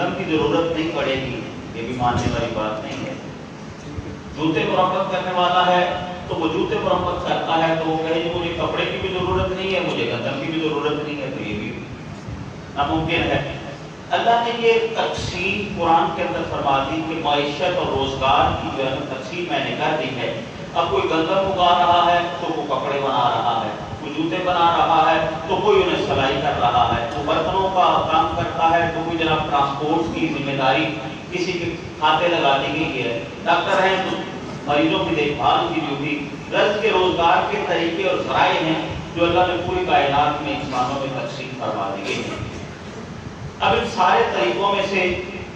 گندم کی ضرورت نہیں پڑے گی، یہ بھی ماننے والی بات نہیں ہے۔ جوتے مرمت کرنے والا ہے تو وہ جوتے مرمت کرتا ہے تو وہ کہے کہ مجھے کپڑے کی بھی ضرورت نہیں ہے، مجھے گندم کی بھی ضرورت نہیں ہے، تو یہ بھی ناممکن ہے۔ اللہ نے یہ تقسیم قرآن کے اندر فرما دی کہ معیشت اور روزگار کی جو ہے تقسیم میں نے کر دی ہے۔ اب کوئی گندم اگا رہا ہے تو وہ کپڑے بنا رہا ہے، کوئی جوتے بنا رہا ہے تو کوئی انہیں سلائی کر رہا ہے، وہ برتنوں کا کام کرتا ہے تو کوئی جناب ٹرانسپورٹ کی ذمہ داری کسی کے کھاتے لگا دی گئی ہے، ڈاکٹر ہیں تو مریضوں کی دیکھ بھال کی ڈیوٹی، رزق کے روزگار کے طریقے اور ذرائع ہیں جو اللہ نے پوری کائنات میں انسانوں میں تقسیم فرما دیے ہیں۔ اب ان سارے طریقوں میں سے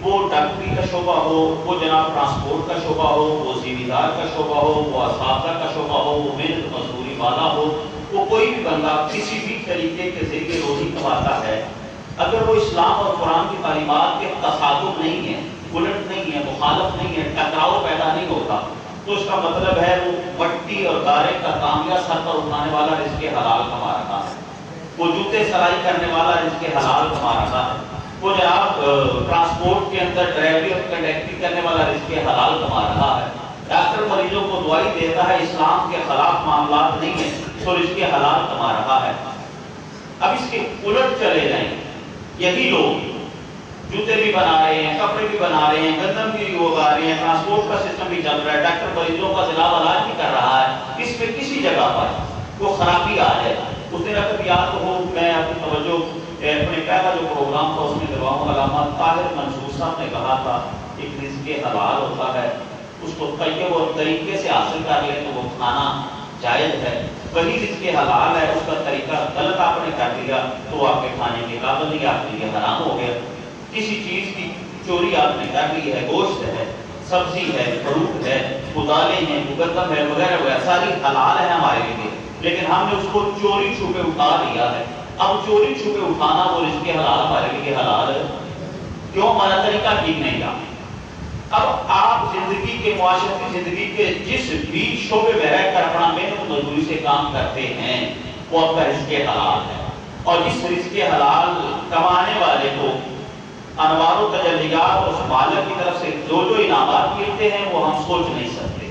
وہ ڈاکٹری کا شعبہ ہو، وہ جناب ٹرانسپورٹ کا شعبہ ہو، وہ زمیندار کا شعبہ ہو، وہ اساتذہ کا شعبہ ہو، وہ محنت مزدوری والا ہو، وہ کوئی بھی بندہ کسی بھی طریقے کے ذریعے روزی کماتا ہے، اگر وہ اسلام اور قرآن کی تعلیمات کے تصادم نہیں ہے، الٹ نہیں ہے، مخالف نہیں ہے، ٹکراؤ پیدا نہیں ہوتا، تو اس کا مطلب ہے وہ مٹی اور گارے کا تانبیہ سر پر اٹھانے والا رزق حلال کما رہا ہے، وہ جوتے سلائی کرنے والا رزق حلال کما رہا ہے، وہ جناب ٹرانسپورٹ کے اندر ڈرائیوری اور کنڈکٹری کرنے والا رزق حلال کما رہا ہے، ڈاکٹر مریضوں کو دوائی دیتا ہے، اسلام کے خلاف معاملات نہیں ہے تو رزق حلال کما رہا ہے۔ اب اس کے الٹ چلے جائیں، یہی لوگ جوتے بھی بنا رہے ہیں، کپڑے بھی بنا رہے ہیں، گندم بھی اگا رہے ہیں، ٹرانسپورٹ کا سسٹم بھی چل رہا ہے، ڈاکٹر مریضوں کا ضلع علاج بھی کر رہا ہے، اس میں کسی جگہ پر وہ خرابی آ جائے۔ اس دن اگر یاد ہو، میں اپنی توجہ اپنے پہلا جو پروگرام تھا اس میں دلواؤں، علامہ طاہر منصور صاحب نے کہا تھا ایک رزق حلال ہوتا ہے، اس کو طیب اور طریقے سے حاصل کر لیں تو وہ کھانا جائز ہے، وہی رزق حلال ہے، اس کا طریقہ غلط آپ نے کر دیا تو وہ آپ کے کھانے کے قابل نہیں، آپ کے لیے حرام ہو گیا۔ کسی چیز کی چوری آپ نے کر لی ہے، گوشت ہے، سبزی ہے، فروٹ ہے، دالیں ہیں، گندم ہے، وغیرہ وغیرہ ساری حلال ہے ہمارے لیے، لیکن ہم نے اس کو چوری چھپے اٹھا لیا ہے۔ اب چوری چھپے اٹھانا وہ رزق حلال ہمارے لیے حلال ہے، کیوں؟ ہمارا طریقہ ٹھیک نہیں تھا۔ اب آپ زندگی کے معاشرتی زندگی کے جس بھی شعبے میں رہ کر اپنا محنت مزدوری سے کام کرتے ہیں وہ آپ کا رزق حلال ہے، اور جس رزق حلال کمانے والے کو انوار و تجلیات اور مالک کی طرف سے جو جو انعامات ملتے ہیں وہ ہم سوچ نہیں سکتے۔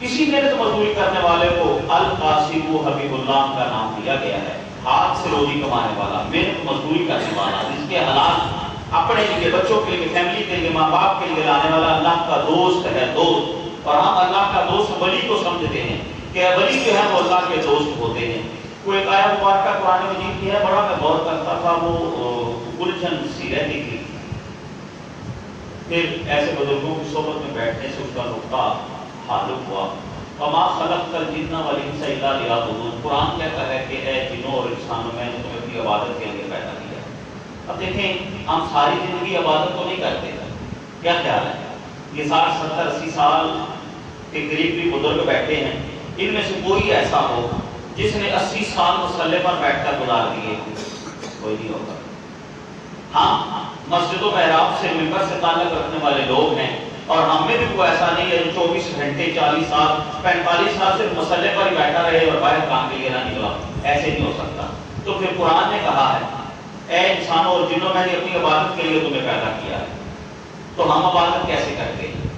کسی محنت مزدوری کرنے والے کو القاسم حبیب اللہ کا نام دیا گیا ہے، ہاتھ سے روزی کمانے والا، محنت مزدوری کرنے والا، رزق حلال اپنے لیے، بچوں کے لیے، فیملی کے لیے، ماں باپ کے لیے لانے والا اللہ کا دوست ہے، دوست۔ اور ہم اللہ کا دوست ولی کو سمجھتے ہیں کہ ولی جو ہے وہ اللہ کے دوست ہوتے ہیں۔ وہ ایک آیت مبارکہ قرآن مجید کی ہے، بڑا میں غور کرتا تھا، وہ الجھن سی رہتی تھی، پھر ایسے بزرگوں کی صحبت میں بیٹھنے سے اس کا نقطہ حاصل ہوا۔ وما خلقت الجن والانس الا لیعبدون، قرآن کہتا ہے کہ اے جنوں اور انسانوں، میں نے تمہیں اپنی عبادت کے لیے پیدا کیا۔ اب دیکھیں ہم ساری زندگی عبادت تو نہیں کرتے، کیا خیال ہے؟ یہ 60 70 80 سال کے قریب بھی بزرگ بیٹھے ہیں، ان میں سے کوئی ایسا ہو جس نے 80 سال مصلی پر بیٹھ کر گزار دیے؟ کوئی نہیں ہوگا۔ ہم مسجد و محراب سے ممبر سے تعلق رکھنے والے لوگ ہیں، اور ہم میں بھی کوئی ایسا نہیں ہے جو 24 گھنٹے 40 سال 45 سال صرف مصلی پر ہی بیٹھا رہے اور باہر کام کے لیے نہ نکلا، ایسے نہیں ہو سکتا۔ تو پھر قرآن نے کہا ہے اے انسانوں اور جنوں، میں نے اپنی عبادت کے لیے تمہیں پیدا کیا ہے، تو ہم عبادت کیسے کرتے ہیں؟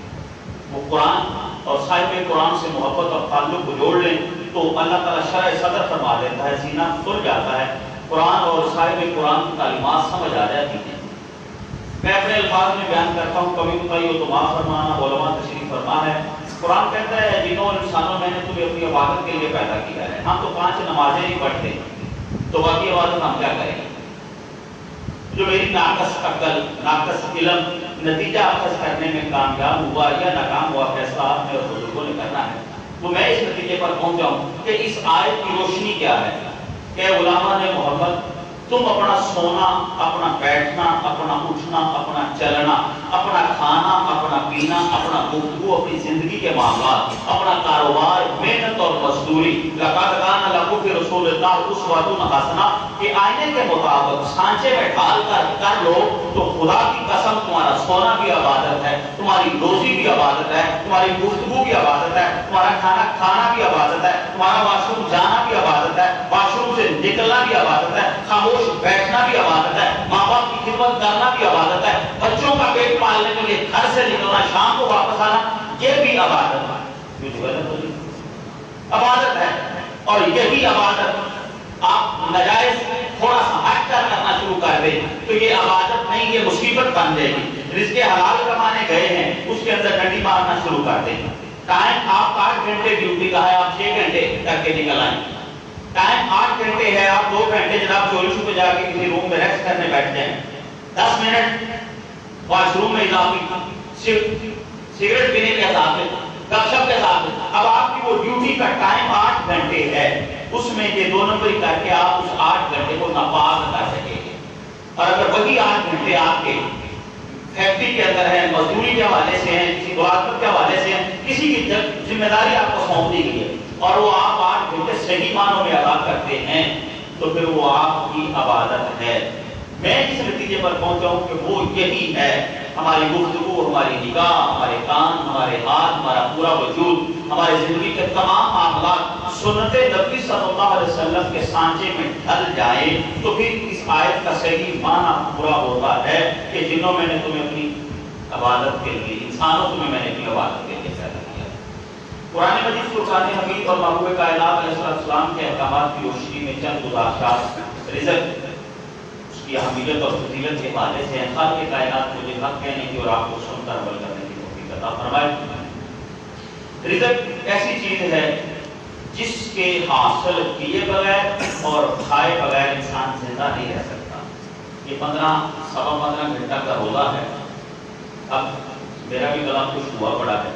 وہ قرآن اور صاحب قرآن سے محبت اور تعلق کو جوڑ لیں تو اللہ تعالیٰ شرع صدر فرما دیتا ہے، سینہ کھل جاتا ہے، قرآن اور صاحب قرآن کی تعلیمات سمجھ آ جاتی ہیں۔ میں اپنے الفاظ میں بیان کرتا ہوں، کبھی کبھی ہو تو معاف فرمانا، علماء تشریف فرما ہے۔ قرآن کہتا ہے جنوں اور انسانوں، میں نے تمہیں اپنی عبادت کے لیے پیدا کیا ہے۔ ہم تو 5 نمازیں نہیں پڑھتے تو باقی عبادت ہم کیا کریں؟ جو میری ناقص عقل، ناقص علم نتیجہ اخذ کرنے میں کامیاب ہوا یا ناکام ہوا، فیصلہ آپ نے اور بزرگوں نے کرنا ہے، تو میں اس نتیجے پر پہنچ جاؤں کہ اس آیت کی روشنی کیا ہے کہ غلامان محمد، تم اپنا سونا، اپنا بیٹھنا، اپنا اٹھنا، اپنا چلنا، اپنا کھانا، اپنا پینا، اپنا گفتگو، اپنی زندگی کے معاملات، اپنا کاروبار، محنت اور مزدوری، لقد کان لکم فی رسول اللہ اسوۃ حسنہ کے آئینے کے مطابق سانچے میں ڈال کر لو تو خدا کی قسم تمہارا سونا بھی عبادت ہے، تمہاری روزی بھی عبادت ہے، تمہاری گفتگو بھی عبادت ہے، تمہارا کھانا کھانا بھی عبادت ہے، تمہارا واش روم جانا بھی عبادت ہے، واش روم سے نکلنا بھی عبادت ہے، خاموش بیٹھنا بھی عبادت ہے، ماں باپ خدمت کرنا بھی عبادت ہے. بچوں کا پیٹ پالنے کے لیے گھر سے نکلنا، شام کو واپس آنا، یہ بھی عبادت ہے. عبادت ہے. اور یہی عبادت آپ نجائز تھوڑا سا ہٹ کر کرنا شروع کر دیں تو یہ عبادت نہیں، یہ مصیبت بن جائے گی. رزق حلال کمانے گئے ہیں، اس کے اندر ڈنڈی مارنا شروع کر دیں. ٹائم آپ 8 گھنٹے ڈیوٹی کا ہے، آپ 6 گھنٹے کر کے نکل آئیں. ٹائم 8 گھنٹے ہے، آپ 2 گھنٹے جناب چوری پہ جا کے کسی روم میں ریسٹ کرنے بیٹھ جائیں. 10 منٹ واش روم میں اضافی، سگریٹ پینے کے حساب سے، گپ شپ کے حساب سے. اب آپ کی وہ ڈیوٹی کا ٹائم 8 گھنٹے ہے، اس میں یہ 2 نمبری کر کے آپ اس 8 گھنٹے کو ناپاک کر سکیں گے. اور اگر وہی 8 گھنٹے آپ کے فیکٹری کے اندر ہے، مزدوری کے حوالے سے ہیں، کسی ملازمت کے حوالے سے ہیں، کسی کی ذمہ داری آپ کو سونپ دی گئی ہے اور وہ آپ 8 گھنٹے صحیح معنوں میں ادا کرتے ہیں تو پھر وہ آپ کی عبادت ہے. میں اس نتیجے پر پہنچا ہوں کہ وہ یہی ہے. ہماری گفتگو، ہماری نگاہ، ہمارے کان، ہمارے ہاتھ، ہمارا پورا وجود، ہماری زندگی کے تمام معاملات سنت نبی صلی اللہ علیہ وسلم کے سانچے میں ڈھل جائیں تو پھر اس آیت کا صحیح معنی پورا ہوتا ہے کہ جنوں میں نے تمہیں اپنی عبادت کے لیے، انسانوں تمہیں میں نے اپنی عبادت کے لیے پیدا کیا. قرآن مجید فرقان حمید اور محبوب کائنات علیہ السلام کے احکامات کی روشنی میں چند گزارشات رزق کی اہمیت اور فضیلت کے حوالے سے خالق کائنات مجھے حق کہنے کی اور آپ کو سن کر عمل کرنے کی توفیق عطا فرمائے. رزق ایسی چیز ہے جس کے حاصل کیے بغیر اور کھائے بغیر انسان زندہ نہیں رہ سکتا. یہ 15 گھنٹہ کا روزہ ہے. اب میرا بھی گلا خوش ہوا پڑا ہے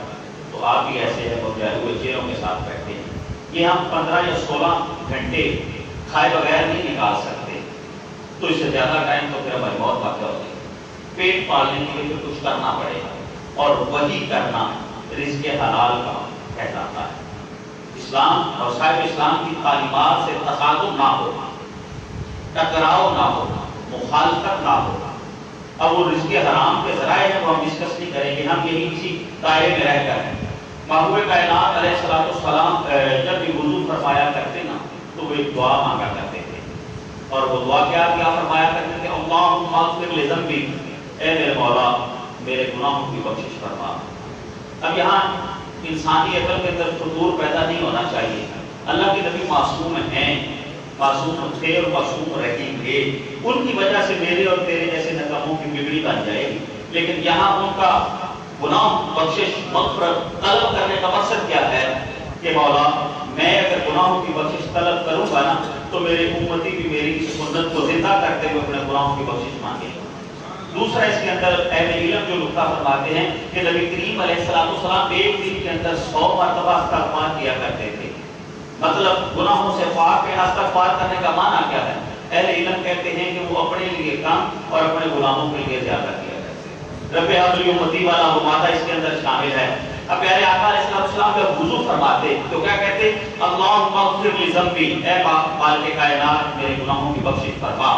تو آپ بھی ایسے ہیں بجائے ہوئے چہروں کے ساتھ بیٹھے ہیں. یہ ہم 15 یا 16 گھنٹے کھائے بغیر نہیں نکال سکتے تو اس سے زیادہ ٹائم تو پھر ہماری موت واقع ہوتی ہے. پیٹ پالنے کے لیے کچھ کرنا پڑے گا اور وہی کرنا رزق حلال کا کہلاتا ہے. اسلام اور صاحب اسلام کی تعلیمات سے تصادم نہ ہو، ٹکراؤ نہ ہو، مخالفت نہ ہو. اب وہ رزق حرام کے ذرائع ہیں وہ ہم ڈسکس نہیں کریں گے، ہم یہی کسی دائرے میں رہ کر ہیں. محبوب کائنات علیہ السلام جب بھی وضو فرمایا کرتے نا تو وہ ایک دعا مانگا کرتے تھے اور وہ دعا کیا فرمایا کرتے تھے، اللہم اغفر لذنبی، اے میرے مولا میرے گناہوں کی بخشش فرما. اب یہاں انسانی عقل کے اندر فطور پیدا نہیں ہونا چاہیے. اللہ کے نبی معصوم ہیں، معصوم تھے اور معصوم رہیں گے. ان کی وجہ سے میرے اور تیرے جیسے نکموں کی بگڑی بن جائے گی. لیکن یہاں ان کا گناہ بخشش مغفرت طلب کرنے کا مقصد کیا ہے کہ مولا میں اگر گناہوں کی بخشش طلب کروں گا نا تو میرے امتی بھی میری اس سنت کو زندہ کرتے ہوئے اپنے گناہوں کی بخشش مانگے. دوسرا اس کے اندر اہل علم جو نقطہ فرماتے ہیں کہ نبی کریم علیہ السلام ایک دن کے اندر 100 مرتبہ استغفار کیا کرتے تھے. مطلب گناہوں سے پاک ہے. استغفار کرنے کا معنی کیا ہے؟ اہل علم کہتے ہیں کہ وہ اپنے لیے کم اور اپنے غلاموں کے لیے زیادہ کیا کرتے ہیں. رب حبلی امتی والا وہ مادہ اس کے اندر شامل ہے. اب پیارے آقا علیہ السلام جب وضو فرماتے تو کیا کہتے؟ اللہم اغفر لذنبی، اے خالق کائنات میرے گناہوں کی بخشش فرما.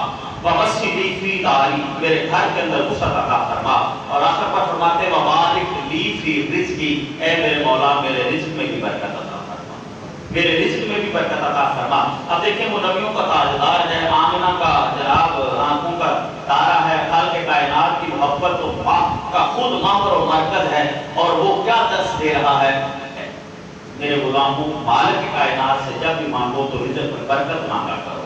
ومسجدی فی داری، میرے گھر کے اندر وسعت عطا فرما. اور آخر پر فرماتے وبارک لی فی رزقی، اے میرے مولا میرے رزق میں بھی برکت عطا فرما، میرے رزق میں بھی برکت عطا فرما. اب دیکھیں وہ نبیوں کا تاجدار ہے، آمنہ کا جناب آنکھوں کا تارا ہے، خالق کائنات کی محبت و کا خود ممر و مرکز ہے. اور وہ کیا درس دے رہا ہے؟ میرے غلاموں مالک کائنات سے جب بھی مانگو تو رزق میں برکت مانگا کرو،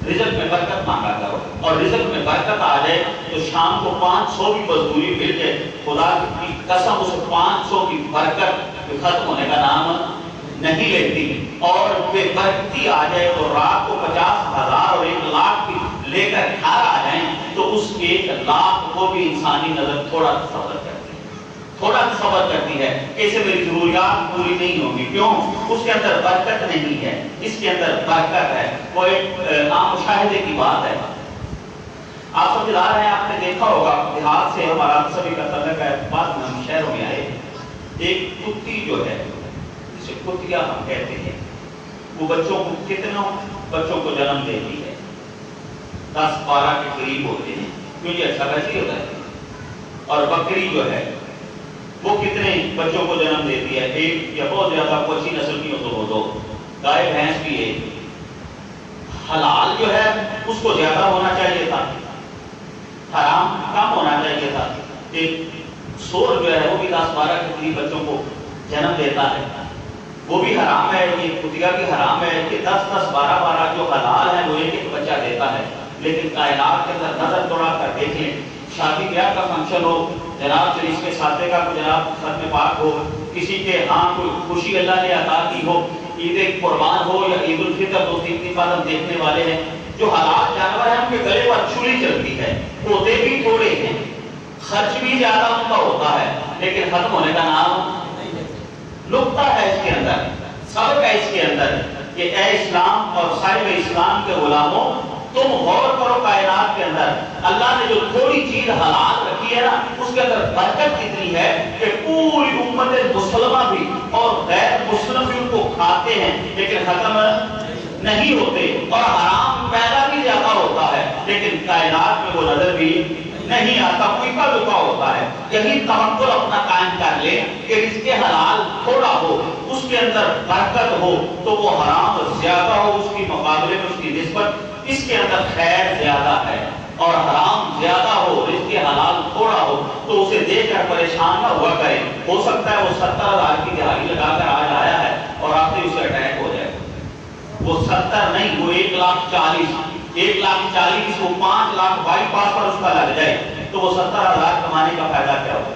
رزق میں برکت مانگا کرو. اور رزق میں برکت آ جائے تو شام کو 500 کی مزدوری مل جائے، خدا کی قسم اسے 500 کی برکت جو ختم ہونے کا نام نہیں لیتی. اور بے برکتی آ جائے تو رات کو 50,000 اور 1,00,000 کی لے کر گھر آ جائیں تو اس 1,00,000 کو بھی انسانی نظر تھوڑا تصور کرتی ہے کہ اسے میری ضروریات پوری نہیں ہوگی. کیوں؟ اس کے اندر برکت نہیں ہے، اس کے اندر برکت ہے. وہ ایک عام مشاہدے کی بات ہے. آپ سمجھدار ہیں، آپ نے دیکھا ہوگا دیہات سے ہمارا سبھی کا تعلق ہے، بعد میں ہم شہروں میں آئے. ایک کتی جو ہے جسے کتیا ہم کہتے ہیں، وہ بچوں کو کتنوں بچوں کو جنم دیتی ہے، 10-12 کے قریب ہوتے ہیں. کیوں یہ اچھا ویسے ہوتا ہے. اور بکری جو ہے وہ کتنے بچوں کو جنم دیتی ہے؟ ایک یا بہت زیادہ کو اچھی نسل کی ہو تو وہ 2. گائے بھینس بھی ایک. حلال جو ہے اس کو زیادہ ہونا چاہیے تھا، حرام کم ہونا چاہیے تھا. ایک سور جو ہے وہ بھی 10-12 کے قریب بچوں کو جنم دیتا ہے، وہ بھی حرام ہے. یہ کتیا بھی حرام ہے کہ 10-10 12-12 جو حلال ہے وہ ایک ایک بچہ دیتا ہے. لیکن کائنات کے اندر نظر دوڑا کر دیکھیں، شادی بیاہ کا فنکشن ہو، جناب چلیس کے ساتھے کا جناب ختم پاک ہو، کسی کے ہاں کوئی خوشی اللہ نے عطا کی ہو، عید قربان ہو یا عید الفطر، 2-3 دن بعد ہم دیکھنے والے ہیں جو حلال جانور ہیں ان کے گلے پر چھری چلتی ہے، ہوتے بھی تھوڑے ہیں، خرچ بھی زیادہ ان کا ہوتا ہے، لیکن ختم ہونے کا نام نقطہ ہے اس کے اندر، سبق ہے اس کے اندر کہ اے اسلام اور صاحب اسلام کے غلاموں، تم غور کرو کائنات کے اندر اللہ نے جو تھوڑی چیز حلال رکھی ہے نا، اس کے اندر برکت کتنی ہے کہ پوری امت مسلمہ بھی اور غیر مسلم بھی ان کو کھاتے ہیں لیکن ختم نہیں ہوتے، اور حرام پیدا بھی زیادہ ہوتا ہے لیکن کائنات میں وہ نظر بھی نہیں آتا، کوئی کا لکا ہوتا ہے. یہی توکل اپنا قائم کر لے کہ رزق حلال تھوڑا ہو، اس کے اندر برکت ہو، تو وہ حرام زیادہ ہو اس کی مقابلے میں اس کی نسبت اس کے اندر خیر زیادہ ہے، اور حرام زیادہ ہو رزق حلال تھوڑا ہو تو اسے دیکھ کر پریشان نہ ہوا کرے. ہو سکتا ہے وہ 70,000 کی دہاڑی لگا کر آج آیا ہے اور آپ سے اسے اٹیک ہو جائے، وہ 70 نہیں، وہ 1,40,000 1,40,000 کو 5 لاکھ بائی پاس پر اس کا لگ جائے تو وہ 70,000 کمانے کا فائدہ کیا ہوگا؟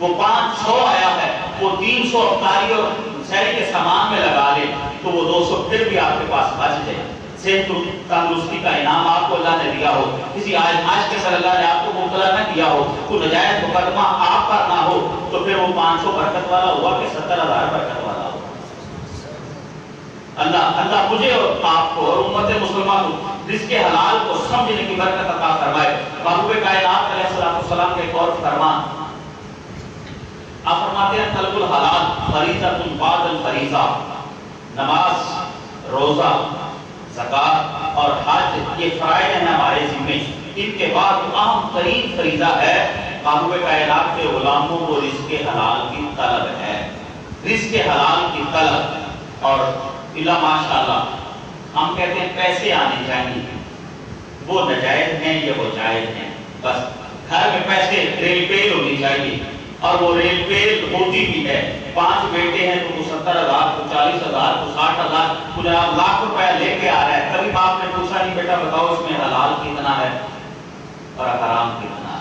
وہ 500 آیا ہے، وہ 300 افطاری اور سحری کے سامان میں لگا لے تو وہ 200 پھر بھی آپ کے پاس بچ جائے. صحت تندرستی کا انعام آپ کو اللہ نے دیا ہو، کسی آزمائش کے سر اللہ نے آپ کو مبتلا نہ کیا ہو، کوئی نجائز مقدمہ آپ پر نہ ہو، تو پھر وہ 500 برکت والا ہوا کہ 70,000 برکت والا ہوا. اللہ مجھے اور آپ کو اور امت مسلمہ کو رزق حلال کو سمجھنے کی برکت عطا فرمائے. محبوب کائنات علیہ السلام کے ایک اور فرمان، آپ فرماتے ہیں طلب الحلال فریضۃ بعد الفریضہ، نماز، روزہ، زکوٰۃ اور حج یہ فرائض ہیں ہمارے ذمہ، ان کے بعد اہم ترین فریضہ ہے محبوب کائنات کے غلاموں کو رزق حلال کی طلب ہے، رزق حلال کی طلب. اور اللہ ماشاءاللہ ہم کہتے ہیں پیسے آنے چاہیے، وہ ناجائز ہیں یا وہ جائز ہیں، بس گھر میں پیسے ریل پیل ہونی چاہیے، اور وہ ریل پیل ہوتی بھی ہے. 5 بیٹے ہیں تو وہ 70,000 کو 40,000 کو 60,000 کو جناب لاکھ روپیہ لے کے آ رہا ہے. کبھی باپ نے پوچھا نہیں بیٹا بتاؤ اس میں حلال کتنا ہے اور حرام کتنا ہے؟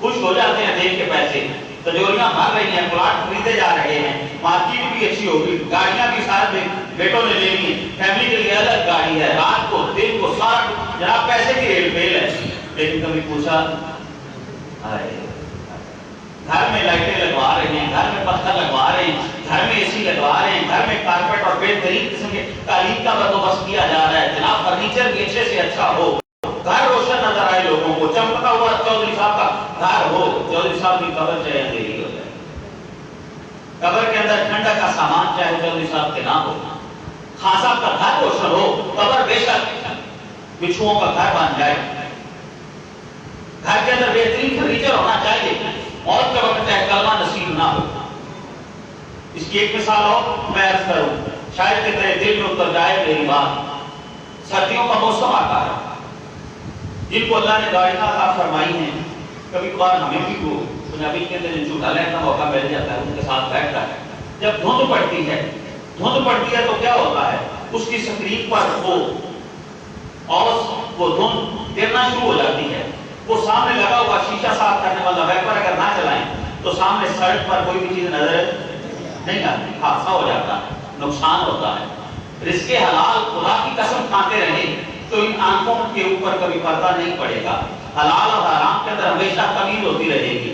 خوش ہو جاتے ہیں دیکھ کے پیسے، تجوریاں بھر رہی ہیں، پلاٹ خریدے جا رہے ہیں، مارکیٹ بھی اچھی ہوگی، گاڑیاں بھی سارے بیٹوں نے لے لی، فیملی کے لیے الگ گاڑی ہے، رات کو دن کو سارا جناب پیسے کی ریل پیل ہے. لیکن کبھی پوچھا گھر میں لائٹیں لگوا رہے ہیں، گھر میں پتھر لگوا رہے ہیں، گھر میں اے سی لگوا رہے ہیں، گھر میں کارپیٹ اور بہترین قسم کے قالین کا بندوبست کیا جا رہا ہے، جناب فرنیچر بھی اچھے سے اچھا ہو، گھر روشن نظر آئے لوگوں کو، چمکتا ہوا چودھری صاحب کا گھر ہو، چودھری صاحب کی قبر چاہے اندھیری ہو جائے، قبر کے اندر ٹھنڈا کا سامان چاہے چودھری صاحب کے نہ ہو، خان صاحب کا گھر روشن ہو، قبر بے شک بچھوؤں کا گھر بن جائے، گھر کے اندر بہترین فرنیچر ہونا چاہیے، موت کے وقت چاہے کلمہ نصیب نہ ہو. اس کی ایک مثال ہو میں عرض کروں، شاید کہ تیرے دل میں اتر جائے میری بات. سردیوں کا موسم آتا ہے، جن کو اللہ نے گاڑیاں عطا فرمائی ہیں، کبھی کبھار ہمیں بھی وہ پنجابی کے اندر جھوٹا لینے کا موقع مل جاتا ہے، ان کے ساتھ بیٹھتا ہے. جب دھند پڑتی ہے تو کیا ہوتا ہے، اس کی سکرین پر وہ دھند گرنا شروع ہو جاتی ہے. وہ سامنے لگا ہوا شیشہ صاف کرنے والا ویپر اگر نہ چلائیں تو سامنے سڑک پر کوئی بھی چیز نظر نہیں آتی، حادثہ ہو جاتا ہے، نقصان ہوتا ہے. رزق حلال خدا کی قسم کھاتے رہیں تو ان آنکھوں کے اوپر کبھی پردہ نہیں پڑے گا. حلال اور حرام کے اندر ہمیشہ تمیز ہوتی رہے گی،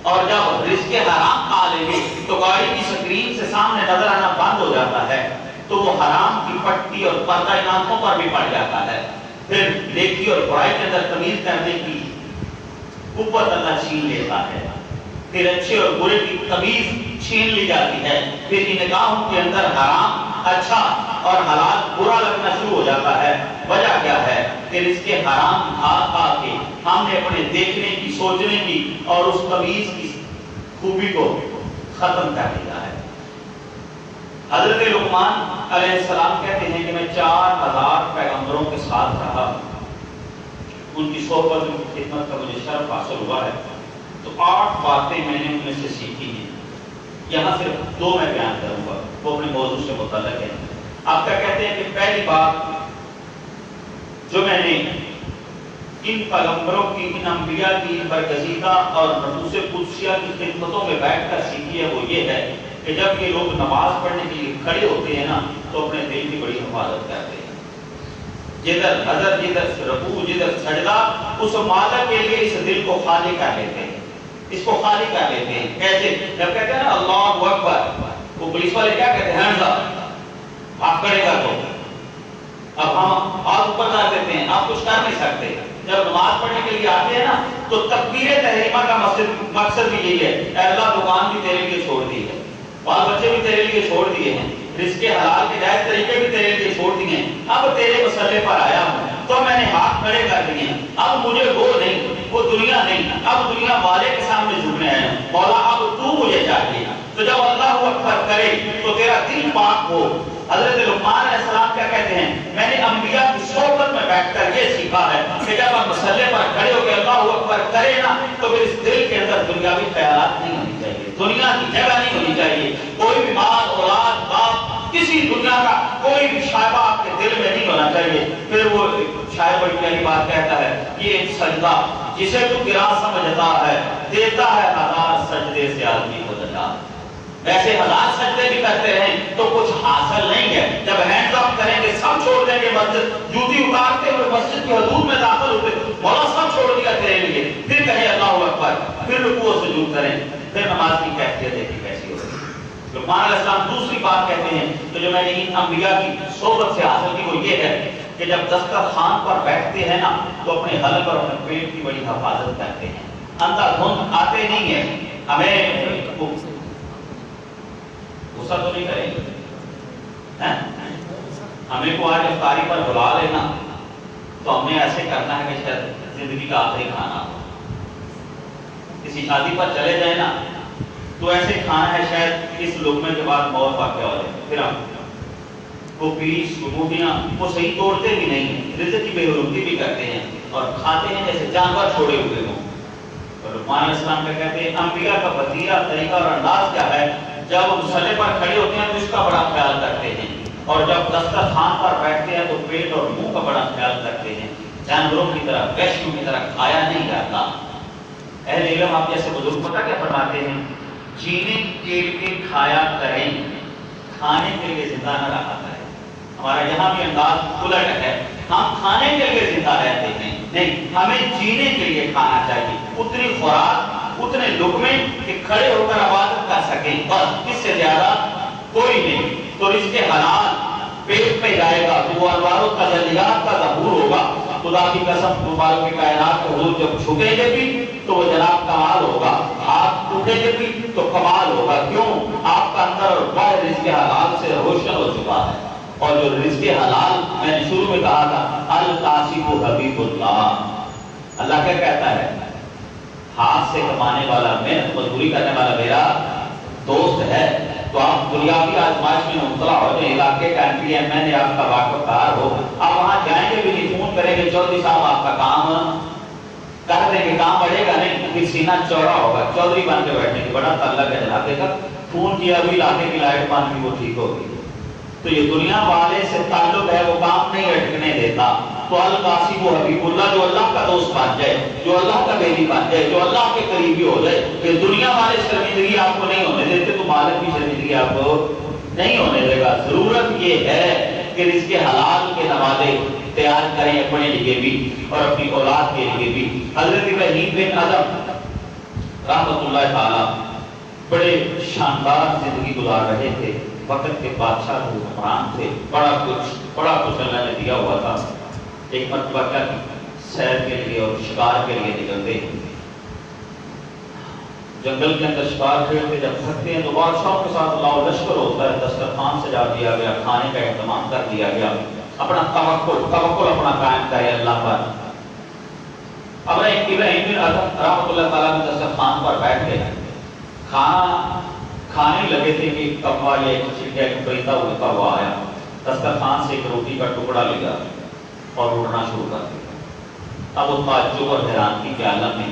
اور جب رزق حرام کھا لیں گے تو گاڑی کی سکرین سے سامنے نظر آنا بند ہو جاتا ہے، تو وہ حرام کی پٹی اور پردہ ان آنکھوں پر بھی پڑ جاتا ہے. پھر نیکی اور برائی کے اندر تمیز کرنے کی قوت اللہ چھین لیتا ہے، پھر اچھے اور برے کی تمیز چھین لی جاتی ہے، پھر ان نگاہوں کے اندر حرام اچھا اور حلال برا لگنا شروع ہو جاتا ہے. وجہ کیا ہے کہ اس کے حرام کھا کے ہم نے اپنے دیکھنے کی، سوچنے کی اور اس تمیز کی خوبی کو ختم کر دیا ہے. حضرت لقمان علیہ السلام کہتے ہیں کہ میں 4,000 پیغمبروں کے ساتھ رہا، ان کی صحبت ان کی خدمت کا مجھے شرف حاصل ہوا ہے، تو 8 باتیں میں نے ان میں سے سیکھی ہیں۔ یہاں صرف 2 میں بیان کروں گا، وہ اپنے موضوع سے متعلق ہے۔ آپ کیا کہتے ہیں کہ پہلی بات جو میں نے ان پیغمبروں کی، ان انبیاء کی برگزیدہ اور نفوس قدسیہ کی خدمتوں میں بیٹھ کر سیکھی ہے، وہ یہ ہے کہ جب یہ لوگ نماز پڑھنے کے لیے کھڑے ہوتے ہیں نا تو اپنے دل کی بڑی حفاظت کرتے ہیں۔ جدھر نظر، جدھر رکوع، جدھر سجدہ، اس مالک کے لیے اس دل کو خالی کر لیتے ہیں، اس کو خالی کر لیتے ہیں۔ کیسے؟ جب کہتے ہیں نا اللہ اکبر، وہ پولیس والے کیا کہتے ہیں؟ ہینڈز اپ، آپ کرے گا تو اب ہم ہاتھ اوپر کر دیتے ہیں، آپ کچھ کر نہیں سکتے۔ جب نماز پڑھنے کے لیے آتے ہیں نا تو تکبیر تحریمہ کا مقصد بھی یہی ہے، اے اللہ دکان بھی تیرے لیے چھوڑ دی ہے، بال بچے بھی تیرے لیے چھوڑ دیے ہیں، رزق حلال کے جائز طریقے بھی تیرے لیے چھوڑ دیے ہیں، اب تیرے مسئلے پر آیا ہوں تو میں نے ہاتھ کھڑے کر دیے ہیں، اب مجھے وہ نہیں، وہ دنیا نہیں، اب دنیا والے کے سامنے جھکنے آئے ہوں، مولا اب تو مجھے چاہیے۔ تو جب اللہ اکبر کرے تو تیرا دل پاک ہو۔ حضرت لقمان علیہ السلام کیا کہتے ہیں؟ میں نے انبیاء کی صحبت میں بیٹھ کر یہ سیکھا ہے کہ جب ہم مسئلے پر کھڑے ہو کے اللہ اکبر کرے نا تو پھر اس دل کے اندر دنیاوی خیالات نہیں ہونی چاہیے، دنیا کی جگہ نہیں ہونی چاہیے، کوئی بھی مال، اولاد، باپ، کسی دنیا کا کوئی بھی شائبہ آپ کے دل میں نہیں ہونا چاہیے۔ پھر وہ شاعر بڑی پیاری بات کہتا ہے، یہ ایک سجدہ جسے تو گرا سمجھتا ہے، دیتا ہے 1000 سجدے سے آدمی کو نجات۔ ویسے 1000 سجدے بھی کرتے رہیں تو کچھ حاصل نہیں ہے۔ جب ہینڈز اپ کریں گے، سب چھوڑ دیں گے، مسجد جوتی اتارتے ہوئے مسجد کی حدود میں داخل ہوتے، مولا سب چھوڑ دیا تیرے لیے، پھر کہیں اللہ اکبر، پھر رکوع و سجود کریں، پھر نماز کی کیفیت دیکھی کیسی ہوگی۔ لقمان علیہ السلام دوسری بات کہتے ہیں کہ جو میں نے ان انبیاء کی صحبت سے حاصل کی وہ یہ ہے کہ جب دسترخوان پر بیٹھتے ہیں نا تو اپنے حلق اور اپنے پیٹ کی بڑی حفاظت کرتے ہیں، اندھا دھند آتے نہیں ہیں۔ ہمیں غصہ تو نہیں کریں گے، ہمیں کو آج افطاری پر بلا لینا تو ہم نے ایسے کرنا ہے کہ شاید زندگی کا آخری کھانا ہو۔ کسی شادی پر چلے جائیں نا تو ایسے کھانا ہے شاید اس لقمے کے بعد موت واقع ہو جائے۔ پھر ہم وہ پیس روٹیاں وہ صحیح توڑتے بھی نہیں ہیں، رزق کی بے حرمتی بھی کرتے ہیں اور کھاتے ہیں جیسے جانور چھوڑے ہوئے ہوں۔ اور لقمان علیہ السلام کیا کہتے ہیں؟ انبیاء کا وتیرہ، طریقہ اور انداز کیا ہے؟ جب وہ مصلے پر کھڑے ہوتے ہیں تو اس کا بڑا خیال کرتے ہیں، اور جب دسترخوان پر بیٹھتے ہیں تو پیٹ اور منہ کا بڑا خیال کرتے ہیں۔ جانوروں کی طرح، وحشیوں کی طرح کھایا نہیں جاتا۔ اہل علم آپ جیسے بزرگ پتہ کیا فرماتے ہیں؟ جینے کے لیے کھایا کریں، کھانے کے لیے زندہ نہ رہا کریں۔ ہمارا یہاں بھی انداز الٹ ہے، ہم کھانے کے لیے زندہ رہتے ہیں، نہیں، ہمیں جینے کے لیے کھانا چاہیے، اتنی خوراک، اتنے لقمے کہ کھڑے ہو کر عبادت کر سکیں، بس اس سے زیادہ کوئی نہیں۔ تو رزق حلال پیٹ پہ جائے گا تو انواروں کا تجلیات کا ظہور ہوگا۔ خدا کی قسم، تمہاروں کی کائنات کے حضور جب جھکیں گے بھی تو وہ جناب کمال ہوگا، آپ اٹھیں گے بھی تو کمال ہوگا۔ کیوں؟ آپ کا اندر اور باہر رزق حلال سے روشن ہو چکا ہے۔ اور جو رزق حلال میں نے شروع میں کہا تھا، القاسم حبیب اللہ، اللہ کیا کہتا ہے؟ ہاتھ سے کمانے والا، محنت مزدوری کرنے والا میرا دوست ہے۔ تو آپ دنیاوی آزمائش میں مبتلا ہو جائیں، علاقے کا ایم پی ایم این اے آپ کا واقف کار ہو، آپ وہاں جائیں گے بھی نہیں، فون کریں گے چودھری صاحب آپ کا کام کر دیں گے، کام بڑھے گا نہیں، پھر سینہ چوڑا ہوگا، چودھری بن کے بیٹھیں گے، بڑا تعلق ہے جناب، دیکھا فون کیا بھی علاقے کی لائٹ بند کی وہ ٹھیک ہوگی۔ تو یہ دنیا والے سے تعلق ہے، وہ کام نہیں اٹکنے دیتا۔ تو القاسم و حبیب اللہ، جو اللہ کا دوست بن جائے، جو اللہ کا بیٹی بن جائے، جو اللہ کے قریبی ہو جائے، کہ دنیا والے شرمندگی آپ کو نہیں ہونے دیتے تو مالک کی شرمندگی آپ کو نہیں ہونے دے گا۔ ضرورت یہ ہے کہ رزق حلال کے نوازے تیار کریں اپنے لیے بھی اور اپنی اولاد کے لیے بھی۔ حضرت ابراہیم بن ادم رحمۃ اللہ تعالی بڑے شاندار زندگی گزار رہے تھے، وقت کے بادشاہ حکمران تھے، بڑا کچھ اللہ نے دیا ہوا تھا۔ ایک مرتبہ کیا سیر کے لیے اور شکار کے لیے نکلتے ہیں، جنگل کے اندر شکار کھیلتے، جب تھکتے ہیں تو بادشاہوں کے ساتھ اللہ لشکر ہوتا ہے، دسترخوان سجا دیا گیا، کھانے کا اہتمام کر دیا گیا، اپنا توکل اپنا قائم کرے اللہ پر۔ ابراہیم بن ادم رحمۃ اللہ تعالیٰ نے دسترخوان پر بیٹھ گئے، کھانا کھانے لگے تھے کہ کوا یا ایک پرندہ اڑتا ہوا آیا، دسترخوان سے ایک روٹی کا ٹکڑا لیا اور اڑنا شروع کر دیا۔ اب وہ تعجب اور حیرانگی کے عالم میں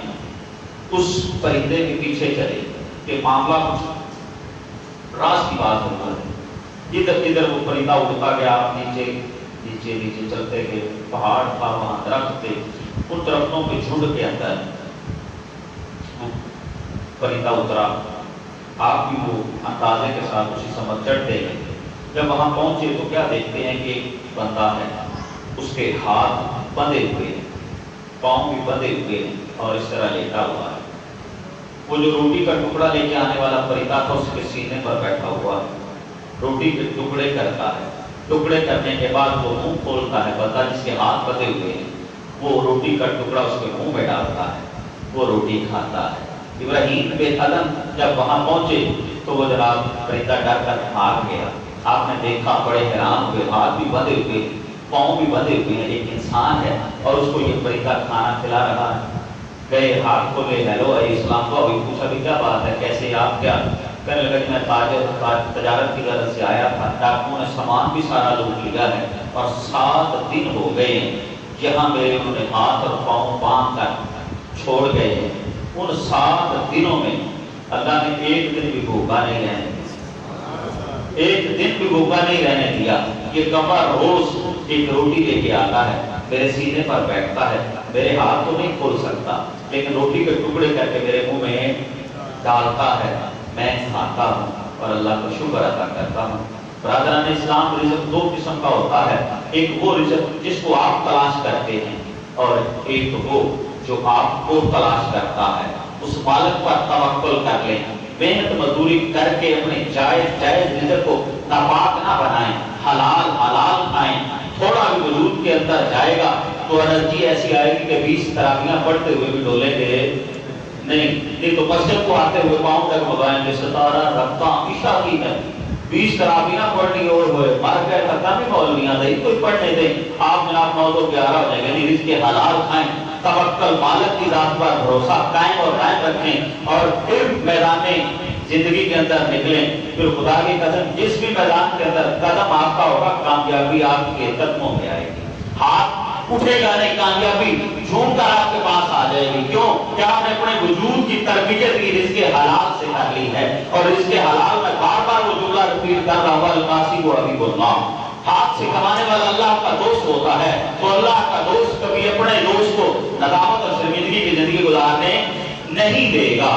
اس پرندے کے پیچھے چلے کہ معاملہ کچھ راز کی بات ہوتا ہے. ادھر ادھر وہ پرندہ اڑتا گیا، نیچے نیچے نیچے چلتے گئے. پہاڑ تھا، وہاں درخت تھے، ان درختوں کے جھنڈ کے اندر پرندہ اترا. آپ بھی وہ اندازے کے ساتھ اسی سمجھ چڑھتے گئے. جب وہاں پہنچے تو کیا دیکھتے ہیں کہ ایک بندہ ہے، اس کے ہاتھ بندھے ہوئے ہیں، پاؤں بھی بندھے ہوئے ہیں اور اس طرح لیٹا ہوا ہے. وہ جو روٹی کا ٹکڑا لے کے آنے والا پرندہ تھا اس کے سینے پر بیٹھا ہوا ہے، روٹی کے ٹکڑے کرتا ہے. ٹکڑے کرنے کے بعد وہ منہ کھولتا ہے. بندہ جس کے ہاتھ بندھے ہوئے ہیں وہ روٹی کا ٹکڑا اس کے منہ میں ڈالتا ہے، وہ روٹی کھاتا ہے. ابراہیم بے قدم جب وہاں پہنچے تو وہ جناب پرندہ ڈر کر بھاگ گیا. آپ نے دیکھا، بڑے حیران ہوئے، ہاتھ بھی بندھے ہوئے، پاؤں بھی بندھے ہوئے ہیں، ایک انسان ہے اور اس کو یہ پرندہ کھانا کھلا رہا ہے. گئے، ہاتھ کھولے، ہیلو علیہ السلام کو ابھی پوچھا بھی کیا بات ہے، کیسے آپ؟ کیا کہنے لگا کہ میں تجارت کی غرض سے آیا تھا، ڈاکوؤں نے سامان بھی سارا لوٹ لیا ہے اور 7 دن ہو گئے ہیں جہاں میرے انہوں نے ہاتھ اور پاؤں باندھ کر چھوڑ گئے ہیں. ان 7 دنوں میں اللہ نے ایک دن بھی بھوکا نہیں رہنے دیا، ایک دن بھی بھوکا نہیں رہنے دیا. یہ کمبا روز ایک روٹی لے کے آتا ہے، میرے سینے پر بیٹھتا ہے، میرے ہاتھ تو نہیں کھول سکتا لیکن روٹی کے ٹکڑے کر کے میرے منہ میں ڈالتا ہے، میں کھاتا ہوں اور اللہ کا شکر ادا کرتا ہوں. برادران اسلام، رزق 2 قسم کا ہوتا ہے. ایک وہ رزق جس کو آپ تلاش کرتے ہیں اور ایک وہ جو آپ کو تلاش کرتا ہے. اس مالک پر توکل کر لیں، محنت مزدوری کر کے اپنے جائز رزق کو ناپاک نہ بنائیں، حلال کھائیں. تھوڑا بھی وجود کے اندر جائے گا تو انرجی ایسی آئے گی کہ 20 تراویحاں پڑھتے ہوئے بھی ڈولیں گے نہیں تو مسجد کو آتے ہوئے پاؤں تک بگائیں گے. ستارہ رفتہ عشاء کی ہے، 20 تراویحاں پڑھنی اور ہوئے مر گئے تک بھی مولویاں دیں کوئی پڑھنے دیں. آپ جناب 9 تو 11 ہو جائیں گے. نہیں، رزق حلال کھائیں، توکل مالک کی ذات پر بھروسہ قائم اور قائم رکھیں اور پھر میدان زندگی کے اندر نکلیں. پھر خدا کی قسم جس بھی میدان کے اندر قدم آپ کا ہوگا کامیابی آپ کے قدموں میں آئے گی. ہاتھ اٹھے گا نہیں، کامیابی جھوم کر آپ کے پاس آ جائے گی. کیوں کہ آپ نے اپنے وجود کی تربیت کی رزق حلال سے کر لی ہے. اور رزق حلال میں بار بار وہ جملہ ریپیٹ کر رہا ہوا القاسم و حبیب اللہ. ہاتھ سے کمانے والا اللہ کا دوست ہوتا ہے تو اللہ کا دوست کبھی اپنے دوست کو ندامت اور شرمندگی کی زندگی گزارنے نہیں دے گا.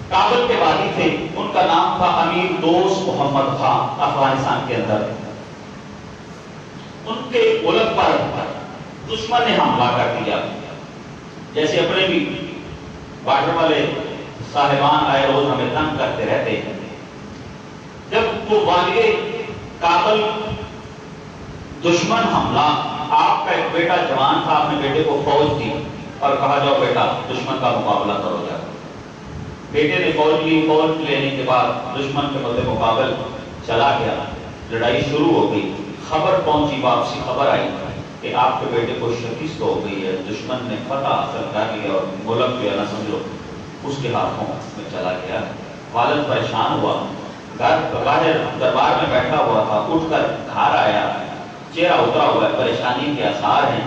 کابل کے وادی تھے، ان کا نام تھا امیر دوست محمد خان، افغانستان کے اندر. ان کے ملک پر دشمن نے حملہ کر دیا. جیسے اپنے بھی بارڈر والے صاحبان آئے روز ہمیں تنگ کرتے رہتے ہیں. جب وہ والی کابل دشمن حملہ، آپ کا ایک بیٹا جوان تھا، اپنے بیٹے کو فوج دی اور کہا جاؤ بیٹا دشمن کا مقابلہ کرو. جا بیٹے نے فوج لی. فوج لینے کے بعد دشمن کے مد مقابل چلا گیا. لڑائی شروع ہو گئی. خبر پہنچی، واپسی خبر آئی کہ آپ کے بیٹے کو شکست ہو گئی ہے، دشمن نے فتح حاصل کر لیا اور ملک جو ہے نا سمجھو اس کے ہاتھوں میں چلا گیا. والد پریشان ہوا، گھر باہر دربار میں بیٹھا ہوا تھا، اٹھ کر گھر آیا، چہرہ اترا ہوا ہے، پریشانی کے آثار ہیں.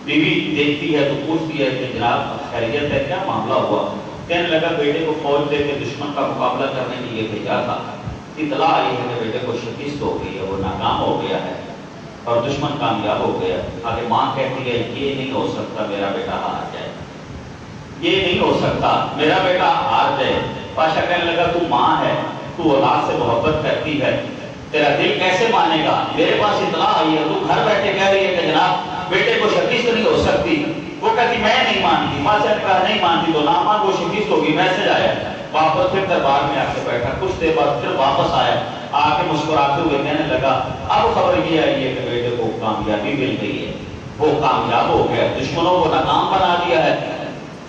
بیوی دیکھتی ہے تو پوچھتی ہے کہ جناب خیریت ہے، کیا معاملہ ہوا؟ کہنے لگا بیٹے کو فوج دے کے دشمن کا مقابلہ کرنے کے لیے بھیجا تھا، اطلاع آئی ہے کہ بیٹے کو شکست ہو گئی ہے، وہ ناکام ہو گیا ہے اور دشمن کامیاب ہو گیا. آگے ماں کہتی ہے یہ نہیں ہو سکتا میرا بیٹا ہار جائے، یہ نہیں ہو سکتا میرا بیٹا ہار جائے. پاشا کہنے لگا تو ماں ہے، تو اولاد سے محبت کرتی ہے، تیرا دل کیسے مانے گا؟ میرے پاس اطلاع آئی ہے، تو گھر بیٹھے کہہ رہی ہے کہ جناب بیٹے کو شکست نہیں ہو سکتی. وہ کہتی میں نہیں مانتی. ماں سے کہا نہیں مانتی تو نہ مان، وہ شکست ہوگی. میسج آیا، واپس پھر دربار میں آ کے بیٹھا. کچھ دیر بعد پھر واپس آیا، آ کے مسکراتے ہوئے کہنے لگا اب خبر یہ آئی ہے کہ بیٹے کو کامیابی مل گئی ہے، وہ کامیاب ہو گیا، دشمنوں کو ناکام بنا دیا ہے،